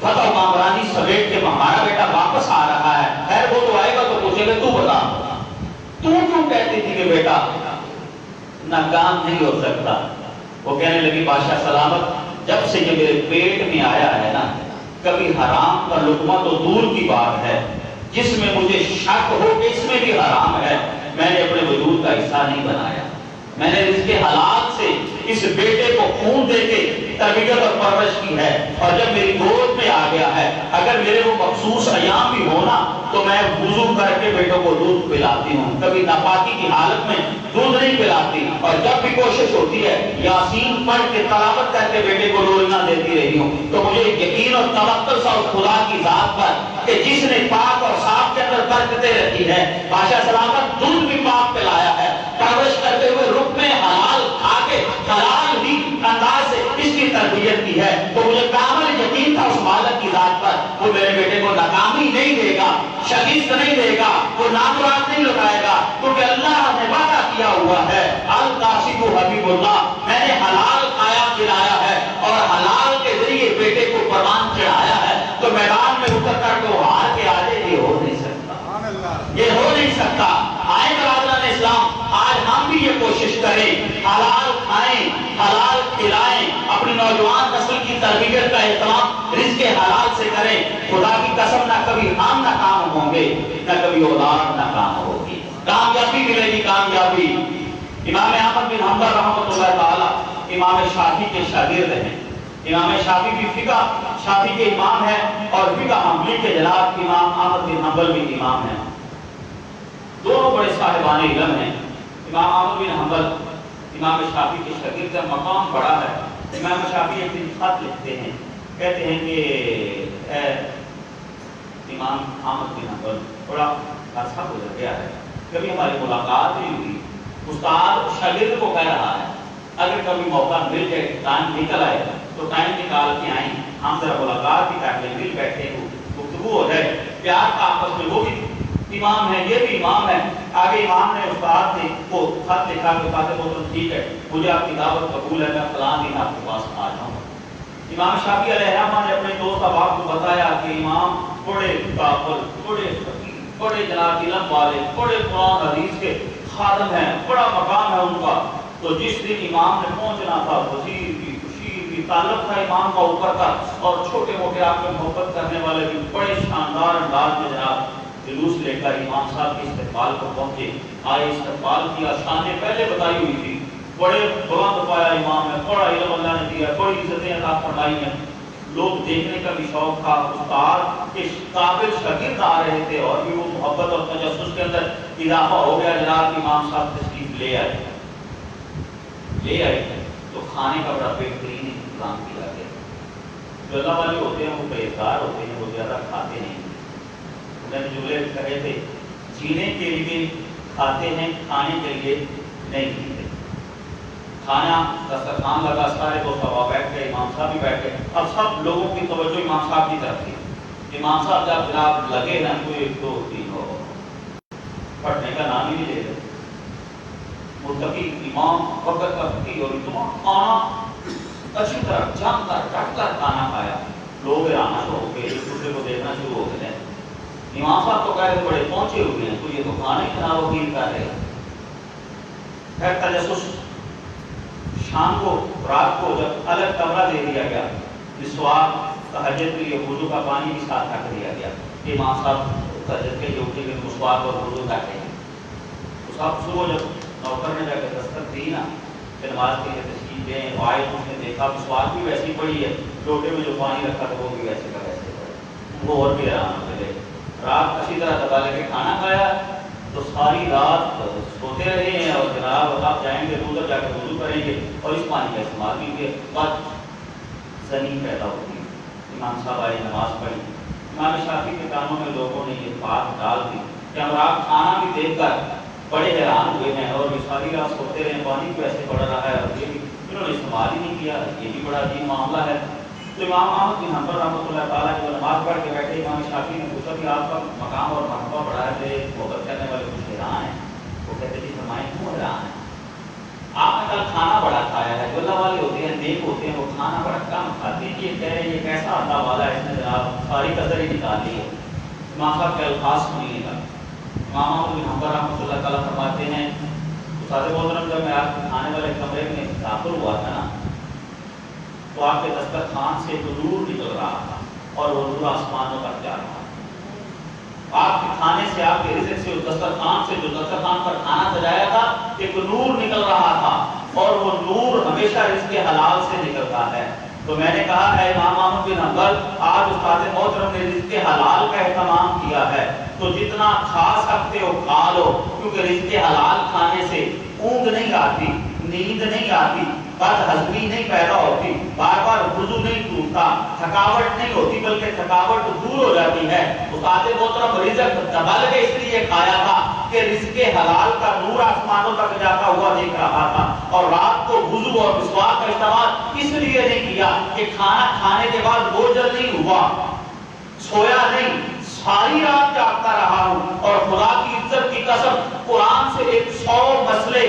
فتح و کامرانی سمیٹ کے ہمارا بیٹا واپس آ رہا ہے. خیر وہ تو آئے گا تو پوچھے گا تو بتا تو کیوں کہتی تھی کہ بیٹا ناکام نہیں ہو سکتا؟ وہ کہنے لگی بادشاہ سلامت، جب سے یہ میرے پیٹ میں آیا ہے نا، کبھی حرام کا لقمہ تو دور کی بات ہے، جس میں مجھے شک ہو کہ اس میں بھی حرام ہے، میں نے اپنے وجود کا حصہ نہیں بنایا. میں نے رزق حلال سے اس بیٹے کو خون دے کے تربیت اور پرورش کی ہے، اور جب میری گود میں آ گیا ہے، اگر میرے وہ مخصوص ایام بھی ہونا تو میں وضو کر کے بیٹوں کو دودھ پلاتی ہوں، کبھی ناپاکی کی حالت میں دودھ نہیں پلاتی، اور جب بھی کوشش ہوتی ہے یاسین پڑھ کے تلاوت کر کے بیٹے کو روزانہ دیتی رہی ہوں، تو مجھے یقین اور توکل سا اس خدا کی ذات پر کہ جس نے پاک اور صاف کے اندر برکتیں رکھی ہے، بادشاہ سلامت دودھ بھی پاک پلایا ہے، پرورش کرتے ہوئے رک میں حلال کھا کے حلال ہی انداز سے اس کی تربیت کی ہے، تو مجھے کامل یقین تھا اس مالک کی ذات پر وہ میرے بیٹے کو ناکامی نہیں دے گا، شکست نہیں دے گا، وہ نامراد نہیں لٹائے گا، کیونکہ اللہ نے وعدہ کیا ہوا ہے القاسم حبیب اللہ، میں نے حلال کھایا کھلایا ہے اور حلال کے ذریعے بیٹے کو پروان چڑھایا ہے، تو میدان میں اتر کر تو ہار کے آجے یہ ہو نہیں سکتا، یہ ہو نہیں سکتا۔ آئے برادران اسلام، آج ہم بھی یہ کوشش کریں، حلال کھائیں، حلال کھلائیں، اپنی نوجوان نسل کی تربیت کا اہتمام رزق حلال سے کریں، خدا کی قسم نہ کبھی ہم ناکام ہوں گے، نہ کبھی اولاد ناکام ہوگی، کامیابی ملے گی، کامیابی۔ امام احمد بن حنبل رحمۃ اللہ تعالی امام شافعی کے شاگرد ہیں، امام شافعی بھی فقہ شافعی کے امام ہیں اور فقہ حنبلی کے جناب امام احمد بن حنبل بھی امام ہیں، دونوں بڑے صاحبان علم ہیں۔ امام احمد بن حنبل امام شافعی کے شاگرد کا مقام بڑا ہے۔ امام شافعی ایک دن خط لکھتے ہیں، کہتے ہیں کہ اے امام احمد بن حنبل، بڑا عرصہ گزر گیا ہے، کبھی ہماری ملاقات نہیں ہوئی، استاد شاگرد کو کہہ رہا ہے اگر کبھی موقع مل جائے، ٹائم نکل آئے تو ٹائم نکال کے آئیں، ہم ذرا ملاقات بھی کر لیں، مل بیٹھے گفتگو ہو جائے، پیار کا آپس میں، وہ بھی امام ہے یہ بھی امام ہے۔ آگے امام نے استاد نے وہ خط لکھا کہ استاد محترم ٹھیک ہے، مجھے آپ کی دعوت قبول ہے، میں فلاں دن آپ کے پاس آ جاؤں گا۔ امام شافعی علیہ الرحمہ نے اپنے دوست احباب کو بتایا کہ امام بڑے قابل، بڑے فقیہ، بڑے جناب علم والے، بڑے قرآن حدیث کے خادم ہیں، بڑا مقام ہے ان کا، تو جس دن امام نے پہنچنا تھا، وزیر بھی، مشیر بھی، تعلق تھا امام کا اوپر کا، اور چھوٹے موٹے آپ میں محبت کرنے والے بھی بڑے شاندار انداز میں جناب جلوس لے کر امام صاحب کے استقبال کو پہنچے، آئے استقبال کیا، شانیں پہلے بتائی ہوئی تھی، بڑے بلند پایا امام نے، بڑا علم اللہ نے دیا، بڑی عزتیں عطا فرمائی ہیں، لوگ دیکھنے کا بھی شوق تھا، استاد کے قابل شاگرد آ رہے تھے، اور بھی وہ محبت اور تجسس کے اندر اضافہ ہو گیا، جناب امام صاحب تشریف لے آئے تو کھانے کا بڑا بہترین انتظام کیا گیا۔ جو اللہ والے ہوتے ہیں وہ پرہیزگار ہوتے ہیں، وہ زیادہ کھاتے نہیں، میں نے جملے کہے تھے، جینے کے لیے کھاتے ہیں، کھانے کے لیے نہیں پیتے۔ کھانا دسترخوان لگا، سارے دوست احباب بیٹھ گئے، امام صاحب بھی بیٹھ گئے، اب سب لوگوں کی توجہ امام صاحب کی طرف تھی۔ امام صاحب جب جناب لگے نا تو ایک دو تین ہو پڑھنے کا نام ہی نہیں لے رہے، متقی امام وقت کا فقیہ، اور اتنا کھانا اچھی طرح جم کر ڈٹ کر کھانا کھایا، لوگ آنا شروع ہو گئے، ایک دوسرے کو دیکھنا شروع ہو گئے۔ امام صاحب تو کہہ رہے بڑے پہنچے ہوئے ہیں، تو یہ تو کھانے کی ناوکیل کر رہے ہیں۔ خیر تجسس، شام کو رات کو جب الگ کمرہ دے دیا گیا، مسواک تہجد کے لیے وضو کا پانی بھی ساتھ رکھ دیا گیا، امام صاحب تہجد کے لیے اٹھے گئے، مسواک اور وضو کرتے ہیں، تو صاحب صبح جب نوکر نے جا کے دستک دی نا کہ نماز کے لیے تشریف دیں، آئے اس نے دیکھا مسواک بھی ویسی پڑی ہے، لوٹے میں جو پانی رکھا تھا وہ بھی ویسے کا ویسے پڑا، وہ اور بھی آرام سے گئے۔ رات اسی طرح دبا لے کے کھانا کھایا تو ساری رات سوتے رہے ہیں، اور جناب آپ جائیں گے تو ادھر جا کے وضو کریں گے اور اس پانی کا استعمال بھی کیے، بس زنی پیدا ہوگی۔ امام صاحب آئے، نماز پڑھی، امام شافعی کے کانوں میں لوگوں نے یہ بات ڈال دی کہ ہم رات کھانا بھی دیکھ کر بڑے حیران ہوئے ہیں، اور یہ ساری رات سوتے رہے، پانی بھی ایسے پڑ رہا ہے، اور یہ بھی انہوں نے استعمال ہی نہیں کیا، یہ بھی بڑا عجیب معاملہ ہے۔ تو امام احمد بن حنبل رحمۃ اللہ تعالیٰ جب نماز پڑھ کے بیٹھے، امام شافعی نے پوچھا کہ آپ کا مقام اور مرتبہ بڑا ہے، میرے محبت کرنے والے کچھ حیران ہیں، وہ کہتے جی فرمائیں کیوں حیران ہیں؟ آپ نے کل کھانا بڑا کھایا ہے، جو اللہ والے ہوتے ہیں، نیک ہوتے ہیں، وہ کھانا بڑا کم کھاتے ہیں، یہ کہہ رہے ہیں یہ کیسا اللہ والا ہے، اس نے جناب ساری قدر ہی نکال لی ہے۔ امام صاحب کے الفاظ سنیے گا، امام احمد بن حنبل رحمۃ اللہ تعالیٰ فرماتے ہیں، استاد محترم جب میں آپ کے کھانے والے کمرے میں داخل ہوا تھا نا، تو آپ کے دسترخوان سے ایک نور نکل رہا تھا، اور وہ نور آسمانوں تک جا رہا تھا۔ آپ کے کھانے سے، آپ کے رزق سے، اس دسترخوان سے جو دسترخوان پر کھانا سجایا تھا، ایک نور نکل رہا تھا، اور وہ نور ہمیشہ رزق حلال سے نکلتا ہے۔ تو میں نے کہا اے امام احمد بن حنبل، آج استاد محترم نے رزق حلال کا اہتمام کیا ہے تو جتنا کھا سکتے ہو کھا لو، کیونکہ رزق حلال کھانے سے اونگ نہیں آتی، نیند نہیں آتی، بد ہضمی نہیں پیدا ہوتی، بار بار وضو نہیں ٹوٹتا، تھکاوٹ نہیں ہوتی بلکہ تھکاوٹ دور ہو جاتی ہے۔ استاد محترم رزق دبل کے اس لیے کھایا تھا کہ رزق حلال کا نور آسمانوں تک جاتا ہوا دیکھ رہا تھا، اور رات کو وضو اور مسواک کا استعمال اس لیے نہیں کیا کہ کھانا کھانے کے بعد بوجھل نہیں ہوا، سویا نہیں، ساری رات جاگتا رہا ہوں، اور خدا کی عزت کی قسم قرآن سے 100 مسئلے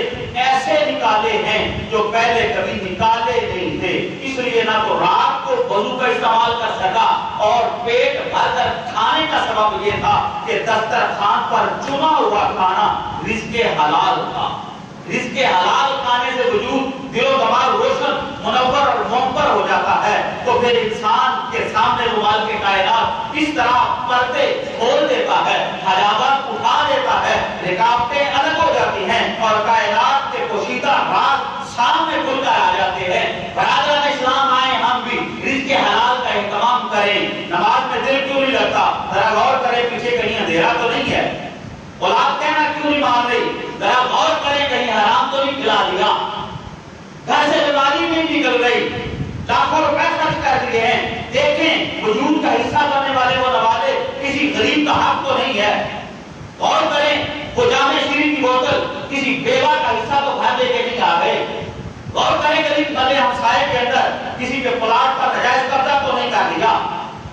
ایسے نکالے ہیں جو پہلے کبھی نکالے نہیں تھے۔ اس لیے نہ تو رات کو وضو کا استعمال کر سکا، اور پیٹ بھر کر کھانے کا سبب یہ تھا کہ دسترخوان پر چنا ہوا کھانا رزق حلال تھا۔ رزق حلال کھانے سے وجود دل و دماغ روشن، منور اور منور ہو جاتا ہے، تو پھر انسان کے سامنے رومال کے کائنات اس طرح پردے کھول دیتا ہے، حجابات اٹھا دیتا ہے، رکاوٹیں الگ ہو جاتی ہیں، اور کائنات کے پوشیدہ راز سامنے کھل کر آ جاتے ہیں۔ برادران اسلام آئے ہم بھی رزق حلال کا اہتمام کریں۔ نماز میں دل کیوں نہیں لگتا؟ ذرا غور کریں پیچھے کہیں اندھیرا تو نہیں ہے؟ اولاد کہنا کیوں نہیں مان رہی؟ ذرا غور کریں کہیں حرام تو نہیں کھلا دیا؟ گھر سے بیماری نہیں نکل رہی، لاکھوں روپے خرچ کر دیے ہیں، دیکھیں وجود کا حصہ بننے والے وہ نوازے کسی غریب کا حق تو نہیں ہے؟ غور کریں وہ جامع شیرین کی بوتل کسی بیوہ کا حصہ تو گھر لے کے نہیں آ گئے؟ غور کریں کبھی نلے ہمسائے کے اندر کسی کے پلاٹ پر نجائز قبضہ تو نہیں کر دیا؟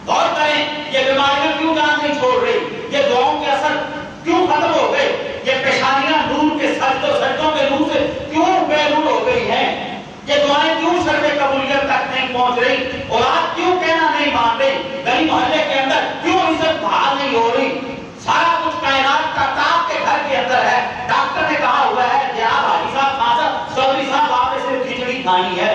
غور کریں یہ بیماریاں کیوں جان نہیں چھوڑ رہی؟ یہ دعاؤں کے اثر کیوں ختم ہو گئے؟ یہ پیشانیاں نور کے سجدوں کے نور سے کیوں بے نور ہو گئی ہیں؟ یہ دعائیں کیوں شرف قبولیت تک نہیں پہنچ رہی؟ اولاد کیوں کہنا نہیں مان رہی؟ گلی محلے کے اندر کیوں عزت بحال نہیں ہو رہی؟ سارا کچھ کائنات کا کام کے گھر کے اندر ہے۔ ڈاکٹر نے کہا ہوا ہے جناب حاجی صاحب خان صاحب چودھری صاحب آپ نے صرف کھچڑی کھانی ہے،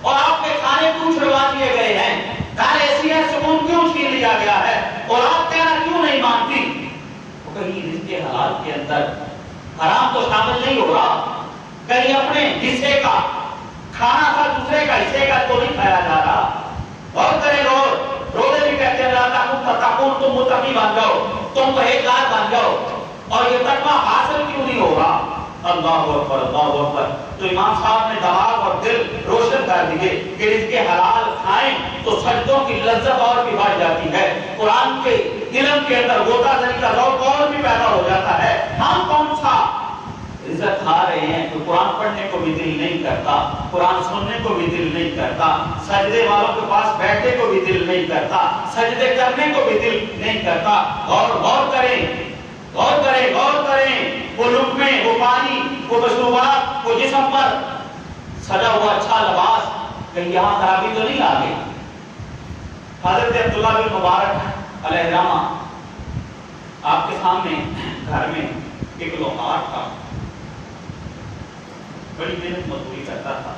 اور آپ کے کھانے کیوں چھڑوا دیے گئے ہیں؟ گھر ایسی ہے سکون کیوں چھین لیا گیا ہے؟ اولاد کہنا کیوں نہیں مانتی؟ کہیں رزق حلال کے اندر حرام تو شامل نہیں ہو رہا، کہیں اپنے حصے کا کھانا تھا دوسرے کا حصے کا تو نہیں کھایا جا رہا۔ اور کرے روزے بھی کہتے ہیں تم متقی بن جاؤ، تم پرہیزگار بن جاؤ، اور یہ تقویٰ حاصل کیوں نہیں ہو رہا؟ اللہ اکبر اللہ اکبر۔ تو امام صاحب نے دماغ اور دل روشن کر دیے کہ رزق حلال کھائیں تو سجدوں کی لذت اور بھی بڑھ جاتی ہے، قرآن کے علم کے اندر غوطہ زنی کا ذوق اور بھی پیدا ہو جاتا ہے۔ ہم کون سا رزق کھا رہے ہیں تو قرآن پڑھنے کو بھی دل نہیں کرتا، قرآن سننے کو بھی دل نہیں کرتا، سجدے والوں کے پاس بیٹھنے کو بھی دل نہیں کرتا، سجدے کرنے کو بھی دل نہیں کرتا۔ غور کریں غور کریں غور کریں، وہ لقمے، وہ پانی، وہ مشروبات، وہ جسم پر سجا ہوا اچھا لباس، کہیں یہاں خرابی تو نہیں آ گئی؟ حضرت عبداللہ بن مبارک علیہ الرحمہ آپ کے سامنے گھر میں ایک لوہار تھا، بڑی محنت مزدوری کرتا تھا،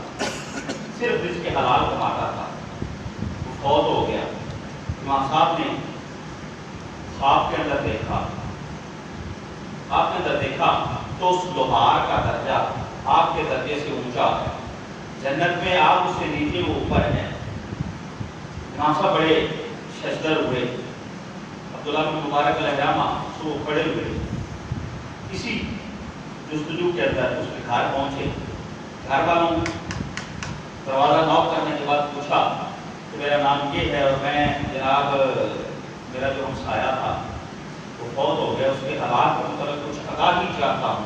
صرف رزق حلال کماتا تھا، وہ فوت ہو گیا۔ امام صاحب نے خواب کے اندر دیکھا، آپ نے دیکھا تو اس لوہار کا درجہ آپ کے درجے سے اونچا ہے، جنت میں آپ اس سے نیچے وہ اوپر ہیں۔ امام صاحب بڑے ششدر ہوئے، عبداللہ بن مبارک علیہ الرحمہ تو کھڑے ہوئے، اسی جستجو کے اندر اس کے گھر پہنچے۔ گھر والوں دروازہ نوک کرنے کے بعد پوچھا کہ میرا نام یہ ہے اور میں جناب میرا جو ہمسایہ تھا وہ فوت ہو گیا، اس کے حالات کے مطلب کچھ آگاہی چاہتا ہوں،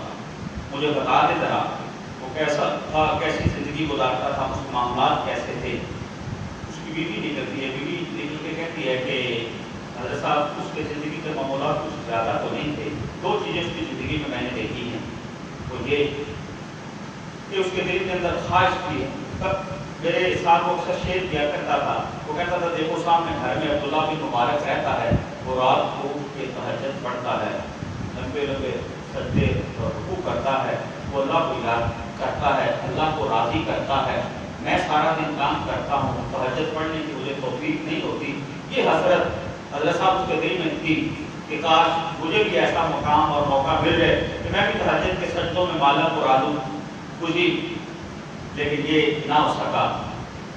مجھے بتا دے ذرا وہ کیسا تھا، کیسی زندگی گزارتا تھا، اس کے معاملات کیسے تھے۔ اس کی بیوی نکلتی ہے، بیوی نکل کے کہتی ہے کہ حضرت صاحب اس کے زندگی کے معاملات کچھ زیادہ تو نہیں تھے، دو چیزیں اس کی زندگی میں نے دیکھی ہیں، وہ یہ کہ اس کے دل کے اندر خواہش تھی، میرے ساتھ وہ اکثر شیئر کیا کرتا تھا، وہ کہتا تھا دیکھو سامنے گھر میں عبداللہ بن مبارک رہتا ہے، وہ رات کو اٹھ کے تہجد پڑھتا ہے، لمبے لمبے سجدے اور رکوع کرتا ہے، وہ اللہ کو یاد کرتا ہے، اللہ کو راضی کرتا ہے، میں سارا دن کام کرتا ہوں، تہجد پڑھنے کی مجھے توفیق نہیں ہوتی۔ یہ حضرت صاحب اس کے دل میں تھی کہ کاش مجھے بھی ایسا مقام اور موقع مل جائے کہ میں بھی تہجد کے سجدوں میں مالا کو را دوں، لیکن یہ نہ ہو سکا۔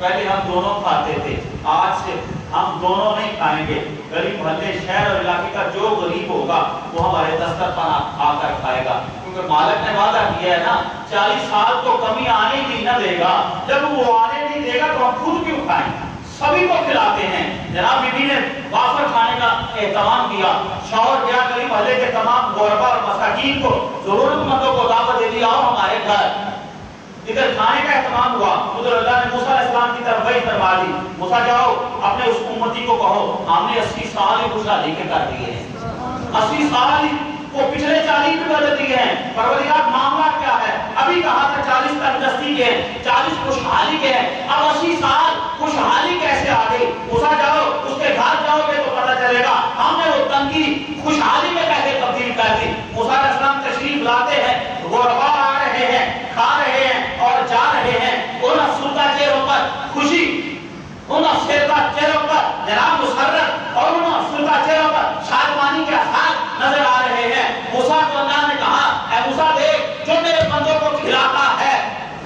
پہلے ہم دونوں کھاتے تھے، آج سے ہم دونوں نہیں کھائیں گے۔ گلی محلے شہر اور علاقے کا جو غریب ہوگا وہ ہمارے دسترخوان آ کر کھائے گا، کیونکہ مالک نے وعدہ کیا ہے نا 40 سال تو کمی آنے ہی نہ دے گا، جب وہ آنے نہیں دے گا تو ہم خود کیوں کھائیں؟ سبھی کو کھلاتے ہیں۔ جناب بیوی نے وافر کھانے کا اہتمام کیا، شوہر گیا گلی محلے کے تمام غربا اور مساکین کو، ضرورت مندوں کو دعوت دے دی، آؤ ہمارے گھر، ادھر کھانے کا اہتمام ہوا۔ ادھر اللہ نے موسیٰ علیہ السلام کی طرف وحی فرما دی، موسیٰ جاؤ اپنے اس امتی کو کہو ہم نے 80 سال ہی خوشحالی کے کر دیے ہیں، 80 سال کو پچھلے 40 بھی بدل دیے ہیں، پروردگار معاملہ کیا ہے؟ ابھی کہا تھا 40 تندرستی کے ہیں، 40 خوشحالی کے ہیں، اب 80 سال خوشحالی کیسے آ گئی؟ موسیٰ جاؤ اس کے گھر جاؤ گے تو پتہ چلے گا ہم نے وہ تنگی خوشحالی میں کیسے تبدیل کر دی۔ موسیٰ علیہ السلام تشریف لاتے ہیں، غربا آ رہے ہیں، کھا رہے ہیں اور جا رہے ہیں، ان افسردہ چہروں پر خوشی، ان افسردہ چہروں پر جناب مسرت اور ان افسردہ چہروں پر شادمانی کے اثار نظر آ رہے ہیں۔ موسیٰ کو اللہ نے کہا اے موسیٰ دیکھ جو میرے بندوں کو کھلاتا ہے،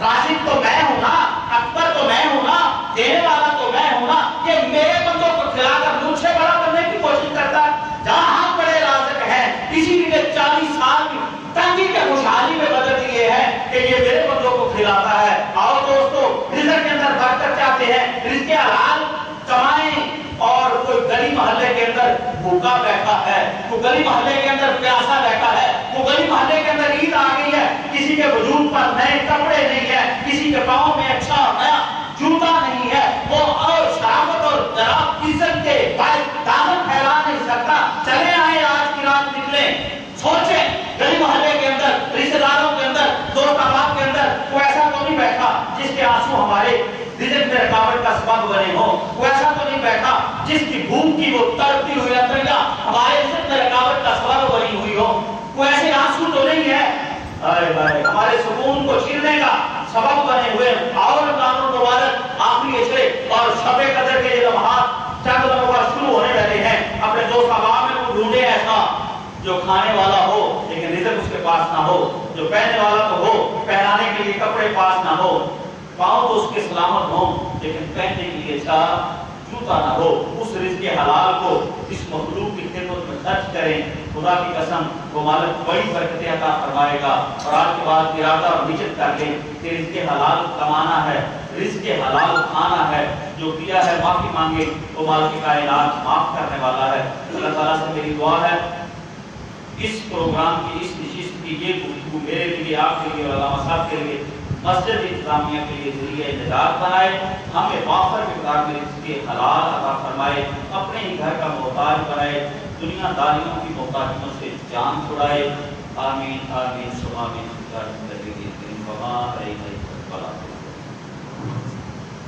رازق تو میں ہوں نا، اکبر تو میں ہوں نا، دینے والا تو میں ہوں نا، یہ میرے بندوں کو کھلا کر مجھ سے بڑا کرنے کی کوشش کرتا ہے، جہاں ہم بڑے رازق ہیں اسی لیے 40 سال کی تنگی کے خوشحالی میں بدل دیے ہیں کہ یہ میرے بندوں کو کھلاتا ہے۔ آؤ دوستو رزق کے اندر برکت چاہتے ہیں، رزق حلال کمائیں۔ اور کوئی گلی محلے کے اندر بھوکا بیٹھا ہے، کوئی گلی محلے کے اندر پیاسا بیٹھا ہے، کوئی گلی محلے کے اندر عید آ گئی ہے، کسی کے وجود پر نئے کپڑے نہیں ہے، کسی کے پاؤں میں اچھا نیا جوتا نہیں ہے، وہ اور شرافت اور جناب عزت کے باعث دامن پھیلا نہیں سکتا، چلے آئے آج کی رات نکلیں، سوچیں گلی محلے کے اندر، رشتہ داروں کے اندر، دوست احباب کے اندر کوئی ایسا تو نہیں بیٹھا جس کے آنسو ہمارے رزق میں رکاوٹ کا سبب بنے ہو، کوئی ایسا تو نہیں بیٹھا جس کی بھوک کی وہ تڑپتی ہوئی انتڑیاں ہمارے رزق میں رکاوٹ کا سبب بنی ہوئی ہو، کوئی ایسے آنسو تو نہیں ہے ہمارے سکون کو چھیننے کا سبب بنے ہوئے۔ اور رمضان المبارک آخری عشرے اور شب قدر کے یہ لمحات چند لمحوں پر شروع ہونے والے ہیں، اپنے دوست احباب میں کو ڈھونڈے ایسا جو کھانے والا ہو لیکن رزق اس کے پاس نہ ہو، جو پہننے والا تو ہو پہنانے کے لیے کپڑے پاس نہ ہو، پاؤں تو اس کے سلامت ہوں لیکن پہننے کے لیے اچھا جوتا نہ ہو، اس رزق حلال کو اس مخلوق کی خدمت میں خرچ کریں، خدا کی قسم وہ مالک بڑی برکتیں عطا فرمائے گا۔ اور آج کے بعد ارادہ اور نیت کر لیں کہ رزق حلال کمانا ہے، رزق حلال کھانا ہے، جو کیا ہے معافی مانگے، وہ مالک کائنات معاف کرنے والا ہے۔ اللہ تعالیٰ سے میری دعا ہے اس پروگرام کی، اس نشست کی یہ گفتگو میرے لیے، آپ کے لیے اور علامہ صاحب کے لیے، مسجد انتظامیہ کے لیے ذریعہ نجات بنائے، ہمیں وافر مقدار میں رزق حلال عطا فرمائے، اپنے ہی گھر کا محتاج بنائے، دنیا داریوں کی محتاجیوں سے جان چھڑائے۔ آمین آمین ثم آمین۔